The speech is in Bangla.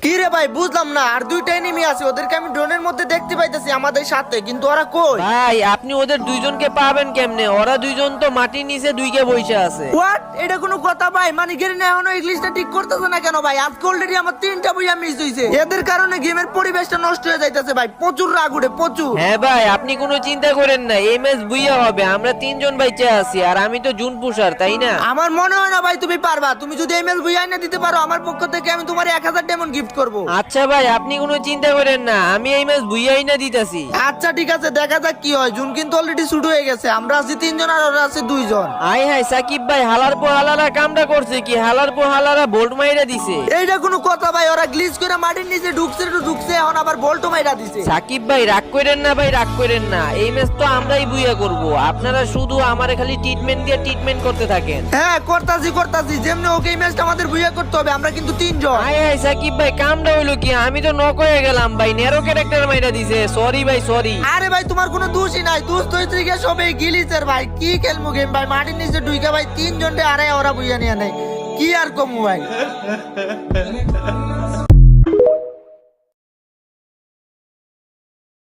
কি রে ভাই বুঝলাম না, আর দুইটা এনিমি আছে, ওদেরকে আমি ড্রোনের মধ্যে দেখতে পাইতেছি আমাদের সাথে, কিন্তু ওরা কই? ভাই আপনি ওদের দুইজনকে পাবেন কেমনে? ওরা দুইজন তো মাটির নিচে দুইকে বসে আছে। হোয়াট? এটা কোনো কথা ভাই? মানে গেরিনা এখনো ইংলিশটা ঠিক করতেছে না কেন ভাই? আজকে অলরেডি আমার 3টা বইয়া মিস হইছে। এদের কারণে গেমের পরিবেশটা নষ্ট হয়ে যাইতেছে ভাই, প্রচুর রাগ উঠে প্রচুর। হ্যাঁ ভাই আপনি কোনো চিন্তা করেন না, এই ম্যাচ বুইয়া হবে। আমরা 3জন বাইচে আছি, আর আমি তো জুন পুষার, তাই না? আমার মনে হয় না ভাই তুমি পারবা। তুমি যদি এমএল বইয়া না দিতে পারো, আমার পক্ষ থেকে আমি তোমার 1000 ডায়মন্ড গিফট করব। আচ্ছা ভাই আপনি কোনো চিন্তা করেন না, আমি এই ম্যাচ বুইয়াই না দিতাছি। আচ্ছা ঠিক আছে, দেখা যাক কি হয়। জুন কিন্তু অলরেডি শুট হয়ে গেছে, আমরা আছি 3জন আর ওরা আছে 2জন। আই হাই সাকিব ভাই, হালার পর হালারা কামটা করছে কি? হালার পর হালারা বোল্ট মাইরা দিছে। এইটা কোনো কথা ভাই? ওরা গ্লিচ করে মাটির নিচে ঢুকছে, এখন আবার বল্টো মাইরা দিছে। সাকিব ভাই রাগ করেন না ভাই, রাগ করেন না। এই ম্যাচ তো আমরাই বুইয়া করব, আপনারা শুধু আমারে খালি ট্রিটমেন্ট দিয়ে ট্রিটমেন্ট করতে থাকেন। হ্যাঁ করতাছি, যেমনি ওকে এই ম্যাচটা আমাদের বুইয়া করতে হবে। আমরা কিন্তু 3জন। আই হাই সাকিব ভাই, কামটা হইলো কি? আমি তো নক হয়ে গেলাম ভাই, নেরো ক্যারেক্টার মাইরা দিছে। সরি ভাই সরি। আরে ভাই তোমার কোনো দোষই নাই, দোষ তো হইছে সবাই গিলিচের ভাই। কি খেলমু গেম ভাই? মাটির নিচে ঢুইকা ভাই 3 জনটে আরে ওরা বুইয়া নিয়ে নেয়, কি আর কমু ভাই।